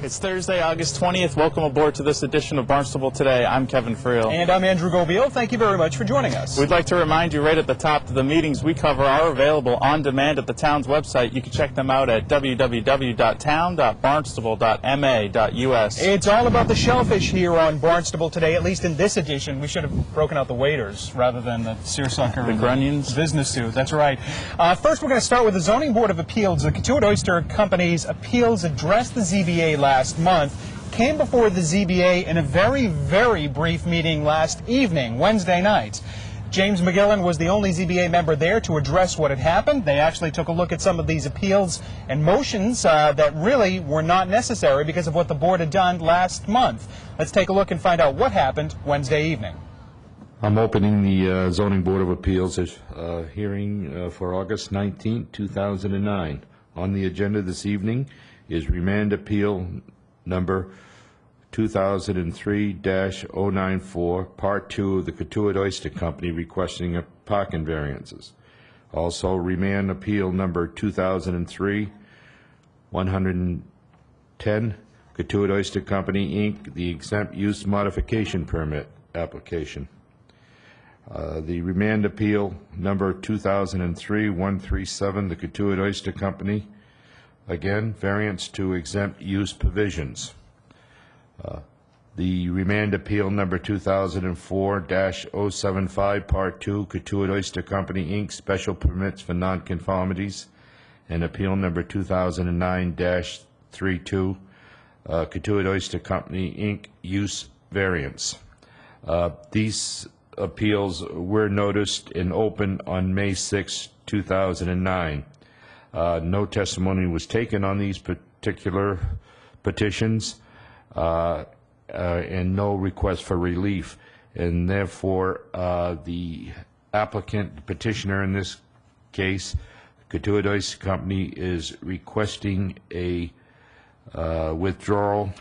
It's Thursday, August 20th. Welcome aboard to this edition of Barnstable Today. I'm Kevin Friel. And I'm Andrew Gobiel. Thank you very much for joining us. We'd like to remind you right at the top that the meetings we cover are available on demand at the town's website. You can check them out at www.town.barnstable.ma.us. It's all about the shellfish here on Barnstable Today, at least in this edition. We should have broken out the waiters rather than the seersucker. The grunions. Business suit, that's right. First, we're going to start with the Zoning Board of Appeals. The Katuitt Oyster Company's appeals addressed the ZBA last month, came before the ZBA in a very, very brief meeting last evening, Wednesday night. James McGillen was the only ZBA member there to address what had happened. They actually took a look at some of these appeals and motions that really were not necessary because of what the board had done last month. Let's take a look and find out what happened Wednesday evening. I'm opening the Zoning Board of Appeals hearing for August 19, 2009. On the agenda this evening is remand appeal number 2003-094, Part 2 of the Katuitt Oyster Company requesting a parking variances. Also, remand appeal number 2003-110, Katuitt Oyster Company, Inc., the exempt use modification permit application. The remand appeal number 2003-137, the Katuitt Oyster Company, again, variance to exempt use provisions. The remand appeal number 2004-075, Part 2, Katuitt Oyster Company, Inc., special permits for nonconformities, and appeal number 2009-32, Katuitt Oyster Company, Inc., use variance. These appeals were noticed and opened on May 6, 2009. No testimony was taken on these particular petitions, and no request for relief, and therefore the applicant, the petitioner in this case, Katuitt Oyster Company, is requesting a withdrawal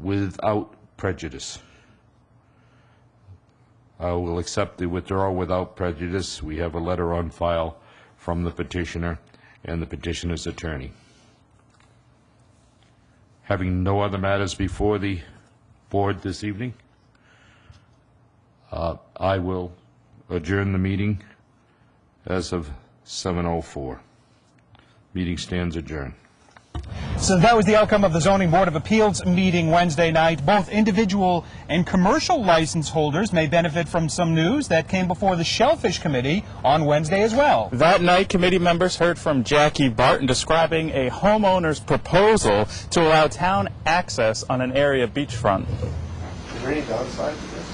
without prejudice. I will accept the withdrawal without prejudice. We have a letter on file from the petitioner and the petitioner's attorney. Having no other matters before the board this evening, I will adjourn the meeting as of 7:04. Meeting stands adjourned. So that was the outcome of the Zoning Board of Appeals meeting Wednesday night. Both individual and commercial license holders may benefit from some news that came before the Shellfish Committee on Wednesday as well. That night, committee members heard from Jackie Barton describing a homeowner's proposal to allow town access on an area beachfront. Is there any downside to this?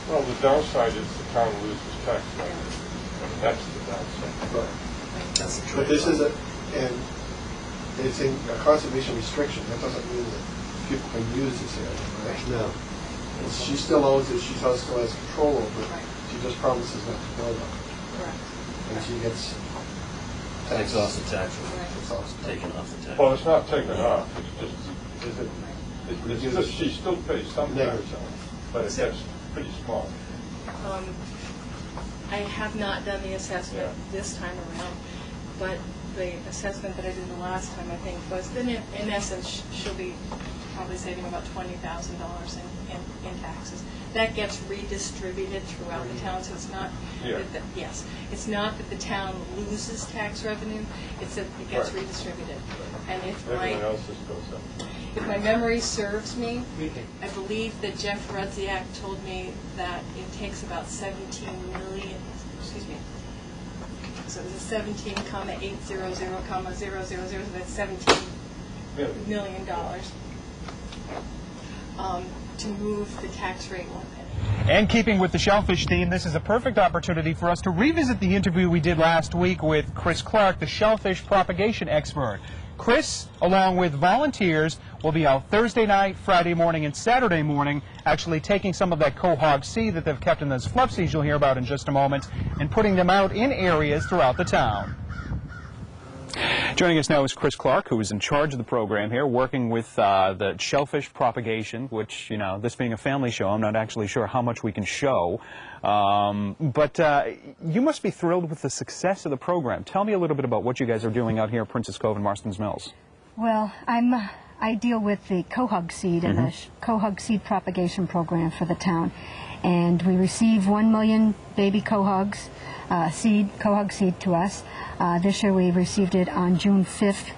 Well, the downside is the town loses tax money. That's the downside. Right. That's the truth. But this is it's in a conservation restriction. That doesn't mean that people can use this area, right? No. She still owns it. She still has control over it. Right. She just promises not to build on it. Correct. And she gets takes off the tax. Right. Taken off the tax. Well, it's not taken off. It's just she still pays some tax on it, but it gets pretty small. I have not done the assessment this time around, but the assessment that I did the last time, I think, was then in essence she'll be probably saving about $20,000 in taxes. That gets redistributed throughout the town, so it's not it's not that the town loses tax revenue, it's that it gets redistributed. And if my memory serves me, I believe that Jeff Rudziak told me that it takes about 17 million, excuse me, so it was a 17,800,000, so that's $17 million to move the tax rate 1 penny. And keeping with the shellfish theme, this is a perfect opportunity for us to revisit the interview we did last week with Chris Clark, the shellfish propagation expert. Chris, along with volunteers, will be out Thursday night, Friday morning, and Saturday morning, actually taking some of that quahog seed that they've kept in those fluff seeds you'll hear about in just a moment, and putting them out in areas throughout the town. Joining us now is Chris Clark, who is in charge of the program here, working with the shellfish propagation, which, you know, this being a family show, I'm not actually sure how much we can show. But you must be thrilled with the success of the program. Tell me a little bit about what you guys are doing out here at Princess Cove and Marston's Mills. Well, I deal with the quahog seed and the quahog seed propagation program for the town. And we receive 1 million baby quahogs quahog seed to us. This year we received it on June 5th.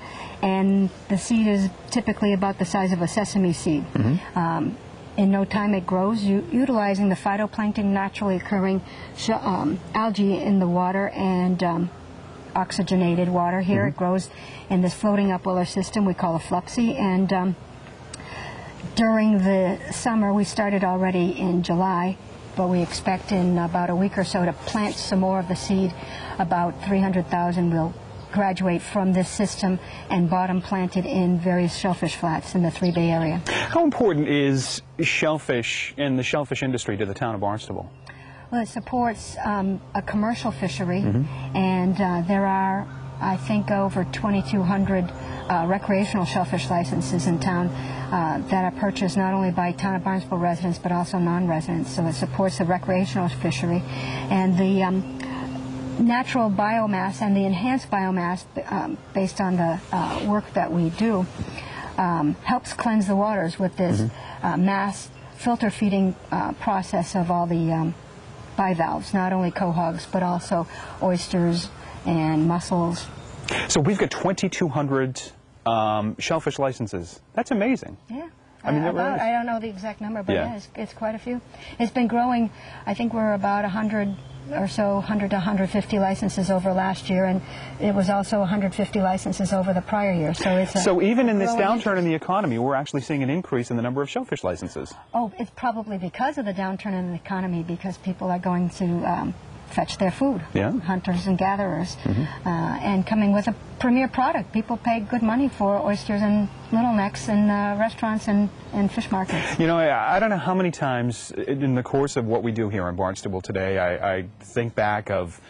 And the seed is typically about the size of a sesame seed. In no time it grows, utilizing the phytoplankton naturally occurring algae in the water and oxygenated water here. It grows in this floating upweller system we call a flupsy. And during the summer, we started already in July, but we expect in about a week or so to plant some more of the seed. About 300,000 will graduate from this system and bottom planted in various shellfish flats in the 3 Bay area. How important is shellfish and the shellfish industry to the town of Barnstable? Well, it supports a commercial fishery, and there are, I think, over 2,200 recreational shellfish licenses in town that are purchased not only by town of Barnstable residents but also non-residents. So it supports the recreational fishery, and the natural biomass and the enhanced biomass based on the work that we do helps cleanse the waters with this mass filter feeding process of all the bivalves, not only quahogs but also oysters and mussels. So we've got 2,200 shellfish licenses. That's amazing. Yeah. I mean, I don't know the exact number, but Yeah. it's quite a few. It's been growing. I think we're about 100 or so, 100 to 150 licenses over last year, and it was also 150 licenses over the prior year. So it's So even in this growing downturn in the economy, we're actually seeing an increase in the number of shellfish licenses. Oh, it's probably because of the downturn in the economy, because people are going to fetch their food, hunters and gatherers, and coming with a premier product. People pay good money for oysters and little necks in restaurants and fish markets. You know, I don't know how many times in the course of what we do here in Barnstable Today, I think back of,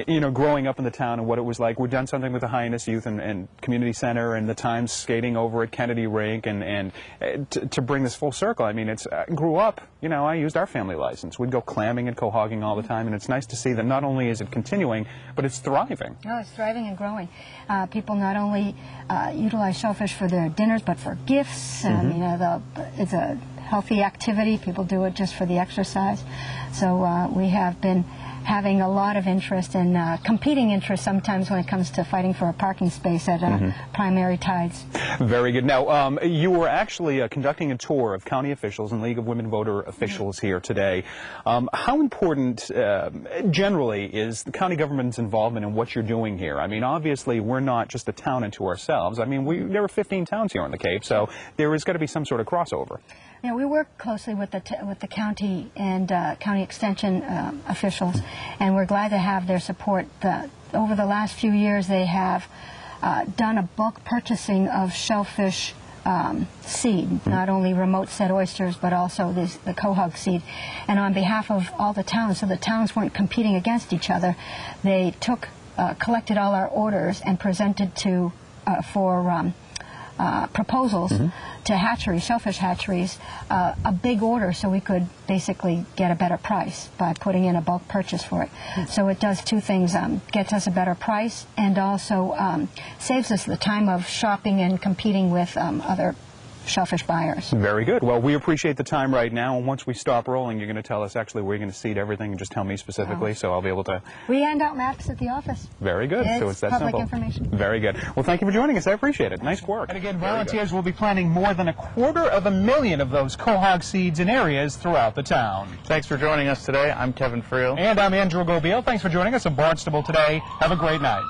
you know, growing up in the town and what it was like. We've done something with the Highness Youth and Community Center and the times skating over at Kennedy Rink and to bring this full circle. I mean, I grew up, you know, I used our family license. We'd go clamming and quahogging all the time, and it's nice to see that not only is it continuing, but it's thriving. Oh, it's thriving and growing. People not only utilize shellfish for their dinners, but for gifts. You know, it's a healthy activity. People do it just for the exercise. So we have been having a lot of interest and competing interest sometimes when it comes to fighting for a parking space at primary tides. Very good. Now, you were actually conducting a tour of county officials and League of Women Voter officials here today. How important, generally, is the county government's involvement in what you're doing here? I mean, obviously, we're not just a town unto ourselves. I mean, there are 15 towns here on the Cape, so there has got to be some sort of crossover. Yeah, we work closely with the county and county extension officials, and we're glad to have their support. Over the last few years, they have done a bulk purchasing of shellfish seed, not only remote set oysters, but also the quahog seed. And on behalf of all the towns, so the towns weren't competing against each other, they collected all our orders and presented for proposals to hatcheries, shellfish hatcheries, a big order so we could basically get a better price by putting in a bulk purchase for it. So it does two things, gets us a better price and also saves us the time of shopping and competing with other shellfish buyers. Very good. Well, we appreciate the time right now, and once we stop rolling, you're going to tell us actually where you're going to seed everything and just tell me specifically, so I'll be able to... We hand out maps at the office. Very good. So it's that public simple. Information. Very good. Well, thank you for joining us. I appreciate it. Nice work. And Again, volunteers will be planting more than 250,000 of those quahog seeds in areas throughout the town. Thanks for joining us today. I'm Kevin Friel. And I'm Andrew Gobiel. Thanks for joining us on Barnstable Today. Have a great night.